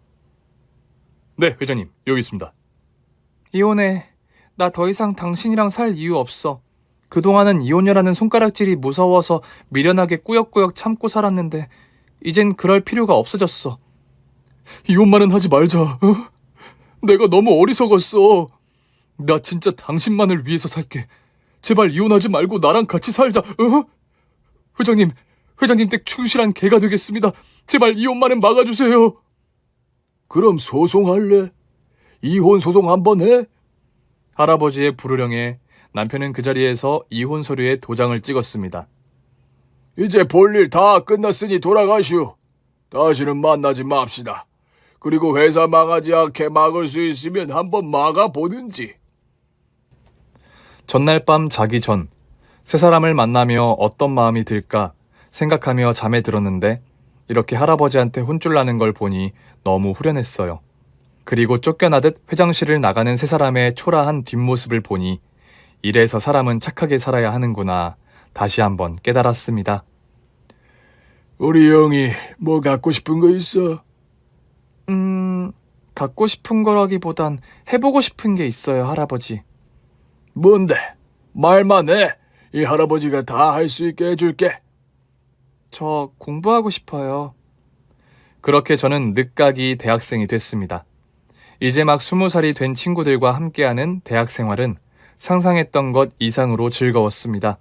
네, 회장님. 여기 있습니다. 이혼해. 나 더 이상 당신이랑 살 이유 없어. 그동안은 이혼녀라는 손가락질이 무서워서 미련하게 꾸역꾸역 참고 살았는데 이젠 그럴 필요가 없어졌어. 이혼만은 하지 말자. 내가 너무 어리석었어. 나 진짜 당신만을 위해서 살게. 제발 이혼하지 말고 나랑 같이 살자. 회장님 댁 충실한 개가 되겠습니다. 제발 이혼만은 막아주세요. 그럼 소송할래? 이혼 소송 한번 해? 할아버지의 불호령에 남편은 그 자리에서 이혼 서류에 도장을 찍었습니다. 이제 볼일 다 끝났으니 돌아가시오. 다시는 만나지 맙시다. 그리고 회사 망하지 않게 막을 수 있으면 한번 막아보든지. 전날 밤 자기 전 세 사람을 만나며 어떤 마음이 들까 생각하며 잠에 들었는데 이렇게 할아버지한테 혼쭐 나는 걸 보니 너무 후련했어요. 그리고 쫓겨나듯 회장실을 나가는 세 사람의 초라한 뒷모습을 보니 이래서 사람은 착하게 살아야 하는구나 다시 한번 깨달았습니다. 우리 영희 뭐 갖고 싶은 거 있어? 갖고 싶은 거라기보단 해보고 싶은 게 있어요, 할아버지. 뭔데? 말만 해. 이 할아버지가 다 할 수 있게 해줄게. 저 공부하고 싶어요. 그렇게 저는 늦가기 대학생이 됐습니다. 이제 막 20살이 된 친구들과 함께하는 대학 생활은 상상했던 것 이상으로 즐거웠습니다.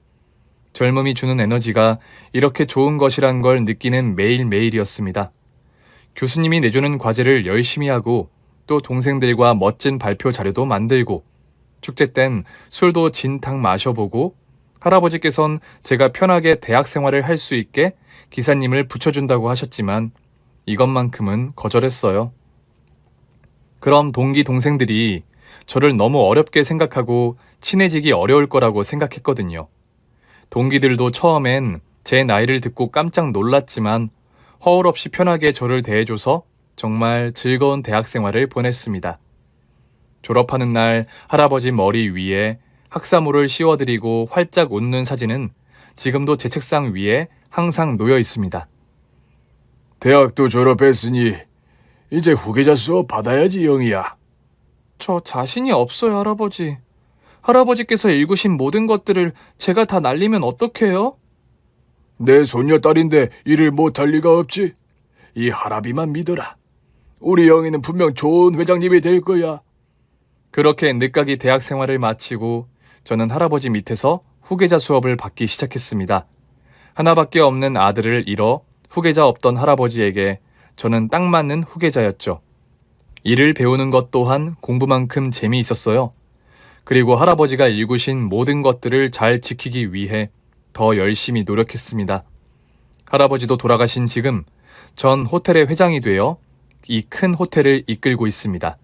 젊음이 주는 에너지가 이렇게 좋은 것이란 걸 느끼는 매일매일이었습니다. 교수님이 내주는 과제를 열심히 하고 또 동생들과 멋진 발표 자료도 만들고 축제 땐 술도 진탕 마셔보고 할아버지께선 제가 편하게 대학 생활을 할 수 있게 기사님을 붙여준다고 하셨지만 이것만큼은 거절했어요. 그럼 동기 동생들이 저를 너무 어렵게 생각하고 친해지기 어려울 거라고 생각했거든요. 동기들도 처음엔 제 나이를 듣고 깜짝 놀랐지만 허울 없이 편하게 저를 대해줘서 정말 즐거운 대학 생활을 보냈습니다. 졸업하는 날 할아버지 머리 위에 학사모를 씌워드리고 활짝 웃는 사진은 지금도 제 책상 위에 항상 놓여 있습니다. 대학도 졸업했으니 이제 후계자 수업 받아야지, 영희야. 저 자신이 없어요, 할아버지. 할아버지께서 읽으신 모든 것들을 제가 다 날리면 어떡해요? 내 손녀딸인데 일을 못할 리가 없지. 이 할아비만 믿어라. 우리 영희는 분명 좋은 회장님이 될 거야. 그렇게 늦가기 대학 생활을 마치고 저는 할아버지 밑에서 후계자 수업을 받기 시작했습니다. 하나밖에 없는 아들을 잃어 후계자 없던 할아버지에게 저는 딱 맞는 후계자였죠. 일을 배우는 것 또한 공부만큼 재미있었어요. 그리고 할아버지가 일구신 모든 것들을 잘 지키기 위해 더 열심히 노력했습니다. 할아버지도 돌아가신 지금 전 호텔의 회장이 되어 이 큰 호텔을 이끌고 있습니다.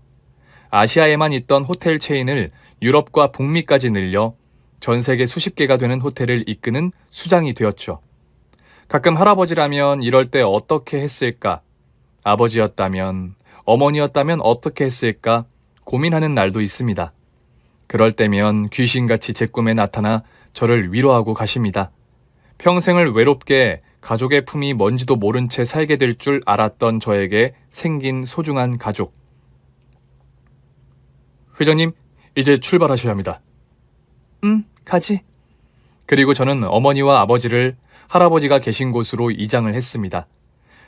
아시아에만 있던 호텔 체인을 유럽과 북미까지 늘려 전 세계 수십 개가 되는 호텔을 이끄는 수장이 되었죠. 가끔 할아버지라면 이럴 때 어떻게 했을까? 아버지였다면, 어머니였다면 어떻게 했을까? 고민하는 날도 있습니다. 그럴 때면 귀신같이 제 꿈에 나타나 저를 위로하고 가십니다. 평생을 외롭게 가족의 품이 뭔지도 모른 채 살게 될 줄 알았던 저에게 생긴 소중한 가족. 회장님, 이제 출발하셔야 합니다. 가지. 그리고 저는 어머니와 아버지를 할아버지가 계신 곳으로 이장을 했습니다.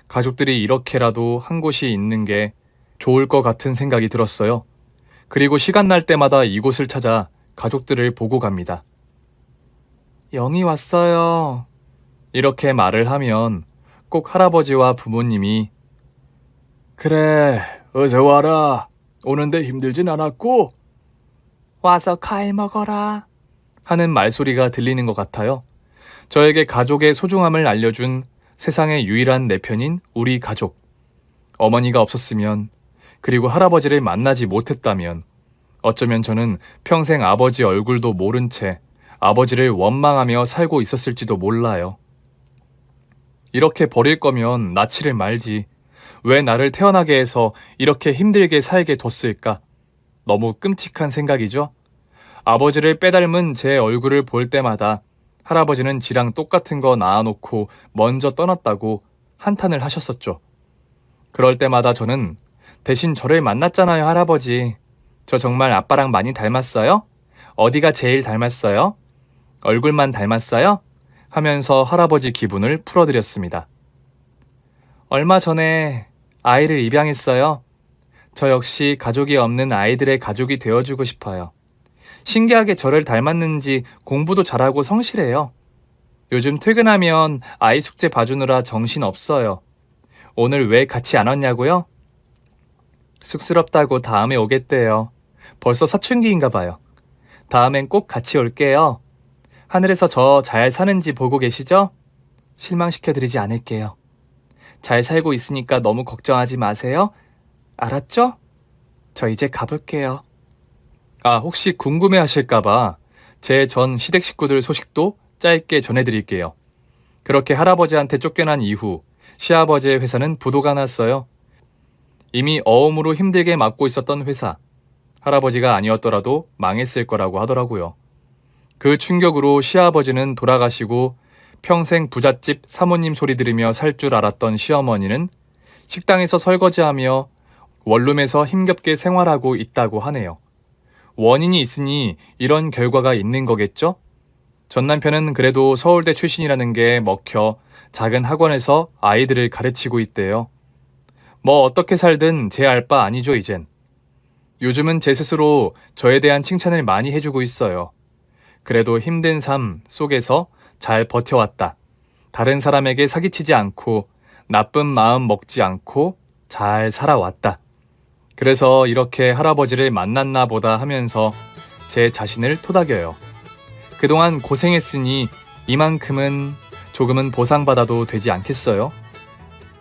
가족들이 이렇게라도 한 곳이 있는 게 좋을 것 같은 생각이 들었어요. 그리고 시간 날 때마다 이곳을 찾아 가족들을 보고 갑니다. 영희 왔어요. 이렇게 말을 하면 꼭 할아버지와 부모님이 그래, 어서 와라. 오는데 힘들진 않았고? 와서 과일 먹어라 하는 말소리가 들리는 것 같아요. 저에게 가족의 소중함을 알려준 세상의 유일한 내 편인 우리 가족. 어머니가 없었으면, 그리고 할아버지를 만나지 못했다면 어쩌면 저는 평생 아버지 얼굴도 모른 채 아버지를 원망하며 살고 있었을지도 몰라요. 이렇게 버릴 거면 낳지를 말지. 왜 나를 태어나게 해서 이렇게 힘들게 살게 뒀을까? 너무 끔찍한 생각이죠? 아버지를 빼닮은 제 얼굴을 볼 때마다 할아버지는 지랑 똑같은 거 낳아놓고 먼저 떠났다고 한탄을 하셨었죠. 그럴 때마다 저는 대신 저를 만났잖아요, 할아버지. 저 정말 아빠랑 많이 닮았어요? 어디가 제일 닮았어요? 얼굴만 닮았어요? 하면서 할아버지 기분을 풀어드렸습니다. 얼마 전에 아이를 입양했어요. 저 역시 가족이 없는 아이들의 가족이 되어주고 싶어요. 신기하게 저를 닮았는지 공부도 잘하고 성실해요. 요즘 퇴근하면 아이 숙제 봐주느라 정신 없어요. 오늘 왜 같이 안 왔냐고요? 쑥스럽다고 다음에 오겠대요. 벌써 사춘기인가 봐요. 다음엔 꼭 같이 올게요. 하늘에서 저 잘 사는지 보고 계시죠? 실망시켜드리지 않을게요. 잘 살고 있으니까 너무 걱정하지 마세요. 알았죠? 저 이제 가볼게요. 아, 혹시 궁금해 하실까봐 제 전 시댁 식구들 소식도 짧게 전해드릴게요. 그렇게 할아버지한테 쫓겨난 이후 시아버지의 회사는 부도가 났어요. 이미 어음으로 힘들게 맡고 있었던 회사. 할아버지가 아니었더라도 망했을 거라고 하더라고요. 그 충격으로 시아버지는 돌아가시고 평생 부잣집 사모님 소리 들으며 살 줄 알았던 시어머니는 식당에서 설거지하며 원룸에서 힘겹게 생활하고 있다고 하네요. 원인이 있으니 이런 결과가 있는 거겠죠? 전 남편은 그래도 서울대 출신이라는 게 먹혀 작은 학원에서 아이들을 가르치고 있대요. 뭐 어떻게 살든 제 알 바 아니죠, 이젠. 요즘은 제 스스로 저에 대한 칭찬을 많이 해주고 있어요. 그래도 힘든 삶 속에서 잘 버텨왔다. 다른 사람에게 사기치지 않고 나쁜 마음 먹지 않고 잘 살아왔다. 그래서 이렇게 할아버지를 만났나 보다 하면서 제 자신을 토닥여요. 그동안 고생했으니 이만큼은 조금은 보상받아도 되지 않겠어요?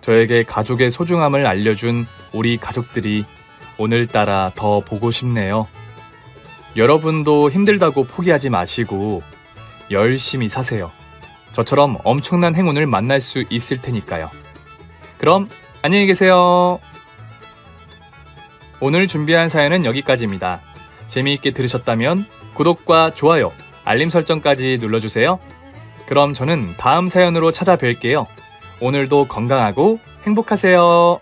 저에게 가족의 소중함을 알려준 우리 가족들이 오늘따라 더 보고 싶네요. 여러분도 힘들다고 포기하지 마시고 열심히 사세요. 저처럼 엄청난 행운을 만날 수 있을 테니까요. 그럼 안녕히 계세요. 오늘 준비한 사연은 여기까지입니다. 재미있게 들으셨다면 구독과 좋아요, 알림 설정까지 눌러주세요. 그럼 저는 다음 사연으로 찾아뵐게요. 오늘도 건강하고 행복하세요.